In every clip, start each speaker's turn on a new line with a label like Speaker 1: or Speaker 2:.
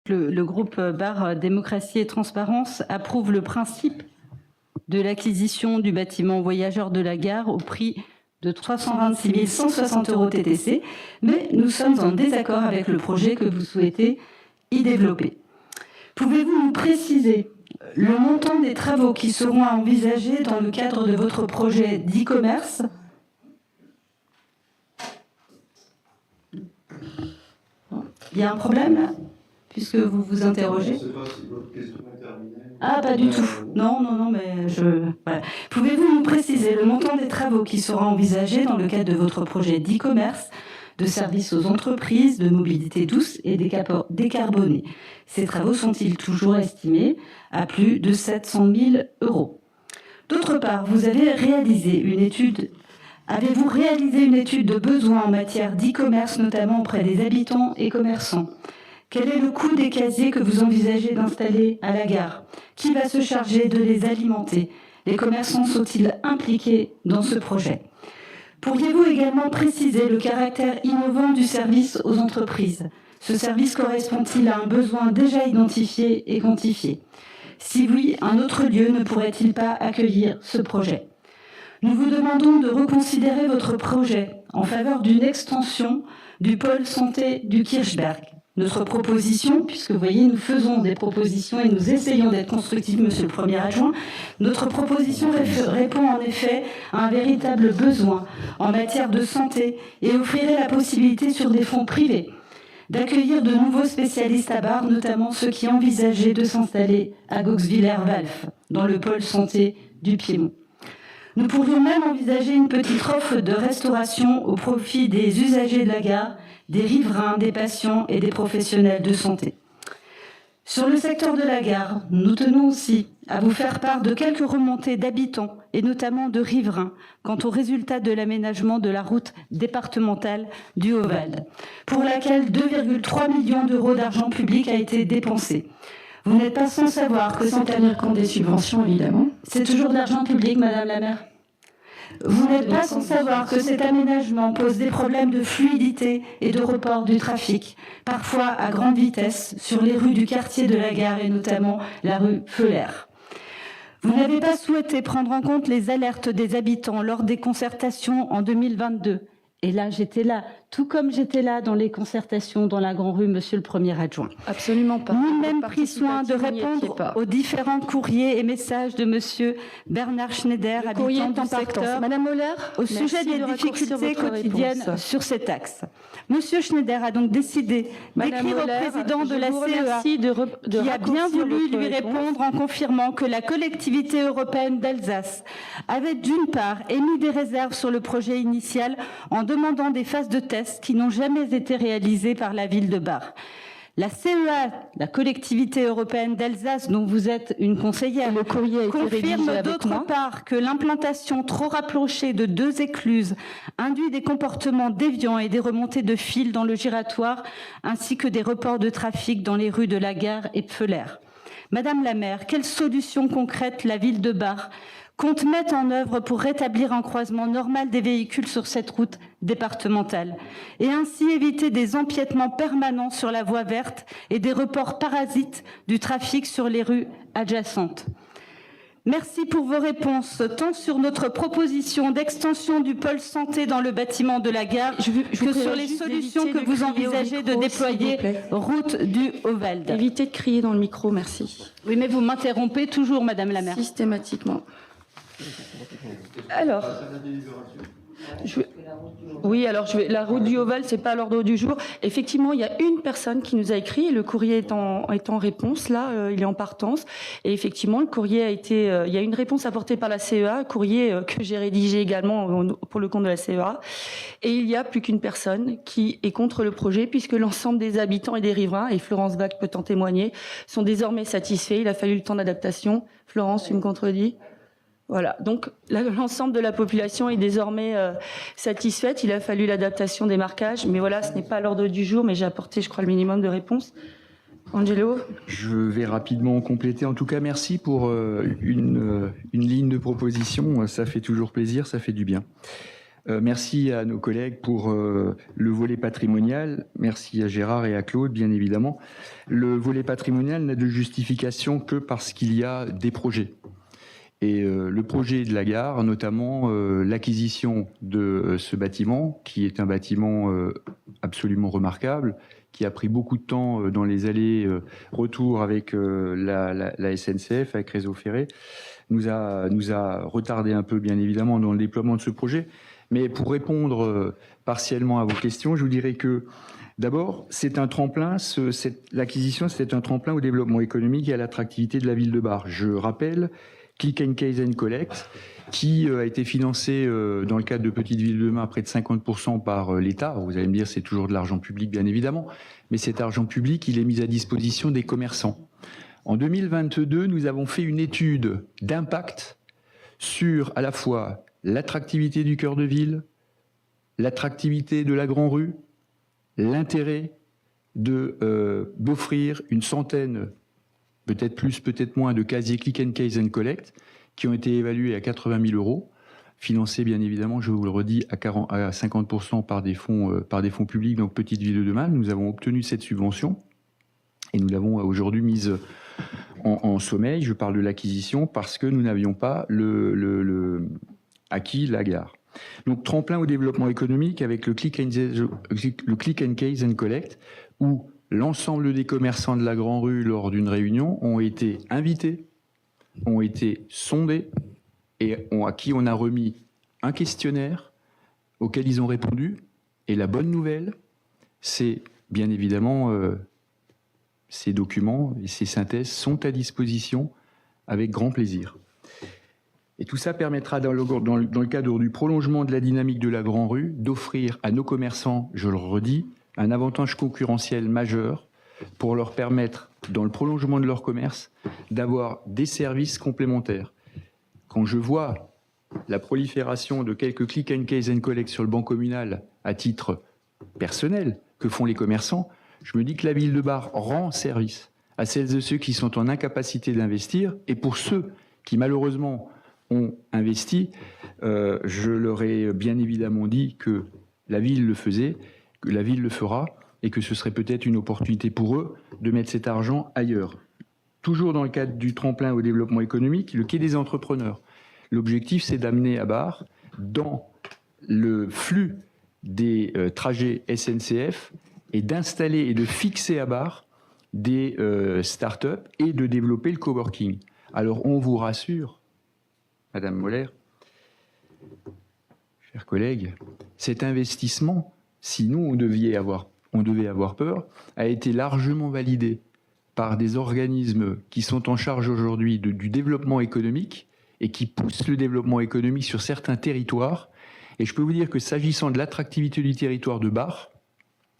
Speaker 1: Le groupe Bar Démocratie et Transparence approuve le principe de l'acquisition du bâtiment voyageur de la gare au prix de 326 160 € TTC, mais nous sommes en désaccord avec le projet que vous souhaitez y développer. Pouvez-vous nous préciser le montant des travaux qui seront à envisager dans le cadre de votre projet d'e-commerce ? Il y a un problème là, puisque vous vous interrogez.
Speaker 2: Je ne sais pas si votre question est terminée.
Speaker 1: Ah, pas du tout. Non, mais voilà. Pouvez-vous nous préciser le montant des travaux qui sera envisagé dans le cadre de votre projet d'e-commerce, de services aux entreprises, de mobilité douce et décarbonée? Ces travaux sont-ils toujours estimés à plus de 700 000 €? D'autre part, avez-vous réalisé une étude de besoin en matière d'e-commerce, notamment auprès des habitants et commerçants? Quel est le coût des casiers que vous envisagez d'installer à la gare? Qui va se charger de les alimenter? Les commerçants sont-ils impliqués dans ce projet? Pourriez-vous également préciser le caractère innovant du service aux entreprises? Ce service correspond-il à un besoin déjà identifié et quantifié? Si oui, un autre lieu ne pourrait-il pas accueillir ce projet? Nous vous demandons de reconsidérer votre projet en faveur d'une extension du pôle santé du Kirchberg. Notre proposition, puisque vous voyez, nous faisons des propositions et nous essayons d'être constructifs, Monsieur le Premier adjoint, notre proposition répond en effet à un véritable besoin en matière de santé et offrirait la possibilité sur des fonds privés d'accueillir de nouveaux spécialistes à Bar, notamment ceux qui envisageaient de s'installer à Goxwiller-Walf, dans le pôle santé du Piémont. Nous pourrions même envisager une petite offre de restauration au profit des usagers de la gare, des riverains, des patients et des professionnels de santé. Sur le secteur de la gare, nous tenons aussi à vous faire part de quelques remontées d'habitants et notamment de riverains quant aux résultats de l'aménagement de la route départementale du Haut-Val, pour laquelle 2,3 millions d'euros d'argent public a été dépensé. Vous n'êtes pas sans savoir que sans tenir compte des subventions, évidemment. C'est toujours de l'argent public, Madame la maire. Vous n'êtes pas sans savoir que cet aménagement pose des problèmes de fluidité et de report du trafic, parfois à grande vitesse, sur les rues du quartier de la gare et notamment la rue Feuler. Vous n'avez pas souhaité prendre en compte les alertes des habitants lors des concertations en 2022. Et là, j'étais là, tout comme j'étais là dans les concertations dans la Grand Rue, Monsieur le Premier adjoint.
Speaker 3: Absolument pas.
Speaker 1: Ni même pris soin de répondre aux différents courriers et messages de Monsieur Bernard Schneider, habitant du secteur,
Speaker 3: Madame Moller,
Speaker 1: au sujet des difficultés quotidiennes sur cet axe. Monsieur Schneider a donc décidé d'écrire au président de la CEA, qui a bien voulu lui répondre en confirmant que la collectivité européenne d'Alsace avait d'une part émis des réserves sur le projet initial en demandant des phases de tests qui n'ont jamais été réalisées par la ville de Bar. La CEA, la collectivité européenne d'Alsace, dont vous êtes une conseillère, confirme d'autre part que l'implantation trop rapprochée de 2 écluses induit des comportements déviants et des remontées de fils dans le giratoire, ainsi que des reports de trafic dans les rues de la gare et Pfeuler. Madame la maire, quelles solutions concrètes la ville de Bar compte mettre en œuvre pour rétablir un croisement normal des véhicules sur cette route départementale et ainsi éviter des empiètements permanents sur la voie verte et des reports parasites du trafic sur les rues adjacentes? Merci pour vos réponses, tant sur notre proposition d'extension du pôle santé dans le bâtiment de la gare que sur les solutions que vous envisagez de déployer route du Haut-Val.
Speaker 3: Évitez de crier dans le micro, merci.
Speaker 1: Oui, mais vous m'interrompez toujours, Madame la maire.
Speaker 3: Systématiquement. Alors, la route du Haut-Val, c'est pas à l'ordre du jour. Effectivement, il y a une personne qui nous a écrit, le courrier est en réponse, là, il est en partance. Et effectivement, le courrier a été, il y a une réponse apportée par la CEA, un courrier que j'ai rédigé également pour le compte de la CEA. Et il y a plus qu'une personne qui est contre le projet, puisque l'ensemble des habitants et des riverains, et Florence Bach peut en témoigner, sont désormais satisfaits. Il a fallu le temps d'adaptation. Florence, tu me contredis? Voilà, donc l'ensemble de la population est désormais satisfaite. Il a fallu l'adaptation des marquages, mais voilà, ce n'est pas à l'ordre du jour, mais j'ai apporté, je crois, le minimum de réponses. Angelo?
Speaker 4: Je vais rapidement compléter. En tout cas, merci pour une ligne de proposition. Ça fait toujours plaisir, ça fait du bien. Merci à nos collègues pour le volet patrimonial. Merci à Gérard et à Claude, bien évidemment. Le volet patrimonial n'a de justification que parce qu'il y a des projets. Et le projet de la gare, notamment l'acquisition de ce bâtiment, qui est un bâtiment absolument remarquable, qui a pris beaucoup de temps dans les allers-retours avec la SNCF, avec Réseau Ferré, nous a retardé un peu, bien évidemment, dans le déploiement de ce projet. Mais pour répondre partiellement à vos questions, je vous dirais que, d'abord, c'est un tremplin, l'acquisition, c'est un tremplin au développement économique et à l'attractivité de la ville de Bar. Je rappelle Click and Case and Collect, qui a été financé dans le cadre de Petite Ville de Demain à près de 50% par l'État. Vous allez me dire, c'est toujours de l'argent public, bien évidemment, mais cet argent public, il est mis à disposition des commerçants. En 2022, nous avons fait une étude d'impact sur à la fois l'attractivité du cœur de ville, l'attractivité de la Grand Rue, l'intérêt d'offrir une centaine, peut-être plus, peut-être moins, de casiers Click and Case and Collect, qui ont été évalués à 80 000 euros, financés bien évidemment, je vous le redis, à 50% par des fonds publics, donc Petite Ville de Demain. Nous avons obtenu cette subvention et nous l'avons aujourd'hui mise en sommeil. Je parle de l'acquisition parce que nous n'avions pas acquis la gare. Donc tremplin au développement économique avec le Click and Case and Collect, où l'ensemble des commerçants de la Grand Rue, lors d'une réunion, ont été invités, ont été sondés et à qui on a remis un questionnaire auquel ils ont répondu. Et la bonne nouvelle, c'est bien évidemment ces documents et ces synthèses sont à disposition avec grand plaisir. Et tout ça permettra, dans le cadre du prolongement de la dynamique de la Grand Rue, d'offrir à nos commerçants, je le redis, un avantage concurrentiel majeur pour leur permettre, dans le prolongement de leur commerce, d'avoir des services complémentaires. Quand je vois la prolifération de quelques Click and Case and Collect sur le banc communal à titre personnel que font les commerçants, je me dis que la ville de Bar rend service à celles et ceux qui sont en incapacité d'investir, et pour ceux qui malheureusement ont investi, je leur ai bien évidemment dit que la ville le faisait, que la ville le fera, et que ce serait peut-être une opportunité pour eux de mettre cet argent ailleurs. Toujours dans le cadre du tremplin au développement économique, le quai des entrepreneurs. L'objectif, c'est d'amener à Bar, dans le flux des trajets SNCF, et d'installer et de fixer à Bar des start-up et de développer le coworking. Alors on vous rassure, Madame Moller, chers collègues, cet investissement, si nous on devait avoir peur, a été largement validé par des organismes qui sont en charge aujourd'hui du développement économique et qui poussent le développement économique sur certains territoires. Et je peux vous dire que s'agissant de l'attractivité du territoire de Bar,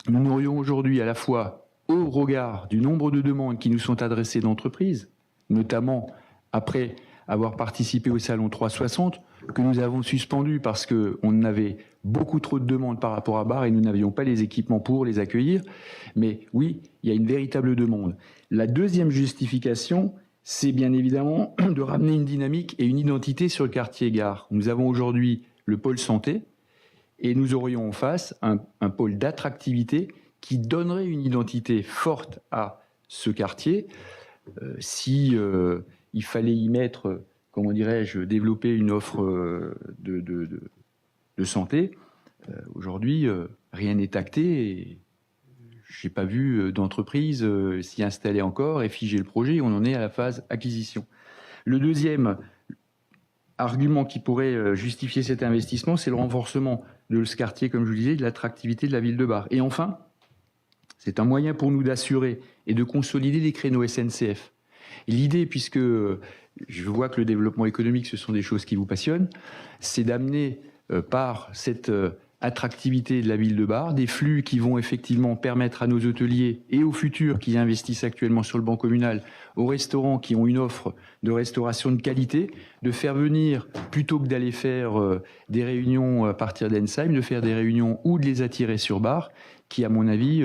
Speaker 4: nous n'aurions aujourd'hui à la fois, au regard du nombre de demandes qui nous sont adressées d'entreprises, notamment après avoir participé au Salon 360, que nous avons suspendu parce qu'on avait beaucoup trop de demandes par rapport à Bar et nous n'avions pas les équipements pour les accueillir. Mais oui, il y a une véritable demande. La deuxième justification, c'est bien évidemment de ramener une dynamique et une identité sur le quartier gare. Nous avons aujourd'hui le pôle santé et nous aurions en face un pôle d'attractivité qui donnerait une identité forte à ce quartier. Si il fallait y mettre, comment dirais-je, développer une offre de santé, aujourd'hui, rien n'est acté et je n'ai pas vu d'entreprise s'y installer encore et figer le projet. On en est à la phase acquisition. Le deuxième argument qui pourrait justifier cet investissement, c'est le renforcement de ce quartier, comme je vous le disais, de l'attractivité de la ville de Bar. Et enfin, c'est un moyen pour nous d'assurer et de consolider les créneaux SNCF. L'idée, puisque je vois que le développement économique, ce sont des choses qui vous passionnent, c'est d'amener par cette attractivité de la ville de Bar des flux qui vont effectivement permettre à nos hôteliers et aux futurs qui investissent actuellement sur le banc communal, aux restaurants qui ont une offre de restauration de qualité, de faire venir, plutôt que d'aller faire des réunions à partir d'Ensheim, de faire des réunions ou de les attirer sur Bar, qui à mon avis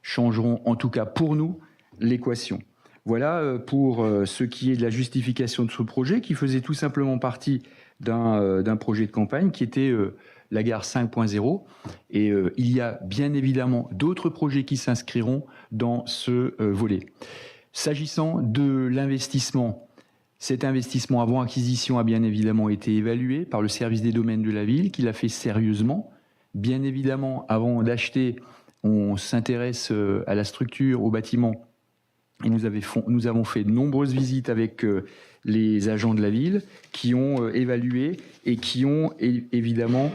Speaker 4: changeront en tout cas pour nous l'équation. Voilà pour ce qui est de la justification de ce projet qui faisait tout simplement partie d'un projet de campagne qui était la gare 5.0. Et il y a bien évidemment d'autres projets qui s'inscriront dans ce volet. S'agissant de l'investissement, cet investissement avant acquisition a bien évidemment été évalué par le service des domaines de la ville, qui l'a fait sérieusement. Bien évidemment, avant d'acheter, on s'intéresse à la structure, au bâtiment. Et nous avons fait de nombreuses visites avec les agents de la ville qui ont évalué et qui ont évidemment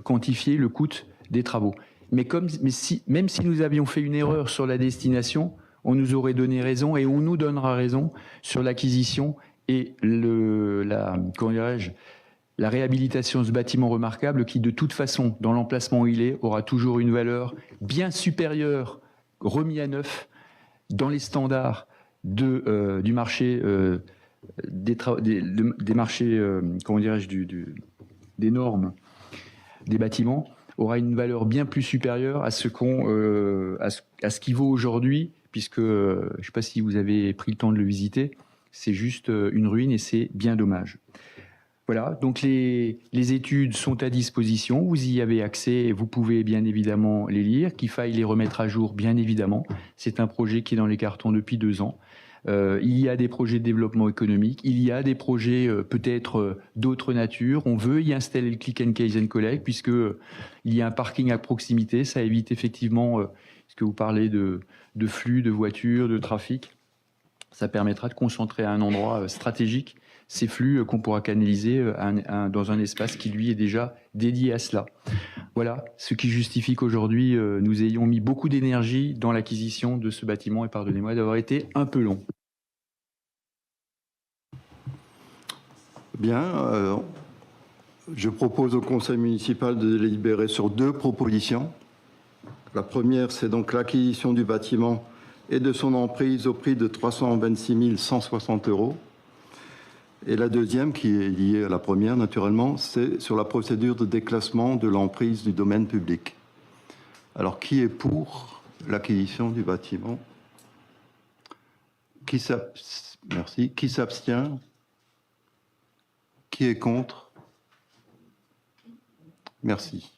Speaker 4: quantifié le coût des travaux. Même si nous avions fait une erreur sur la destination, on nous aurait donné raison et on nous donnera raison sur l'acquisition et la réhabilitation de ce bâtiment remarquable qui, de toute façon, dans l'emplacement où il est, aura toujours une valeur bien supérieure, remis à neuf, dans les standards du marché, des marchés, des normes des bâtiments, aura une valeur bien plus supérieure à ce qu'il vaut aujourd'hui, puisque, je ne sais pas si vous avez pris le temps de le visiter, c'est juste une ruine et c'est bien dommage. Voilà, donc les études sont à disposition, vous y avez accès et vous pouvez bien évidemment les lire, qu'il faille les remettre à jour, bien évidemment. C'est un projet qui est dans les cartons depuis 2 ans. Il y a des projets de développement économique, il y a des projets peut-être d'autres natures. On veut y installer le click and case and collect puisqu'il y a un parking à proximité. Ça évite effectivement, ce que vous parlez de flux, de voitures, de trafic. Ça permettra de concentrer à un endroit stratégique ces flux qu'on pourra canaliser dans un espace qui, lui, est déjà dédié à cela. Voilà ce qui justifie qu'aujourd'hui, nous ayons mis beaucoup d'énergie dans l'acquisition de ce bâtiment et pardonnez-moi d'avoir été un peu long.
Speaker 2: Bien, je propose au conseil municipal de délibérer sur 2 propositions. La première, c'est donc l'acquisition du bâtiment et de son emprise au prix de 326 160 €. Et la deuxième, qui est liée à la première naturellement, c'est sur la procédure de déclassement de l'emprise du domaine public. Alors, qui est pour l'acquisition du bâtiment? Merci. Qui s'abstient? Qui est contre? Merci.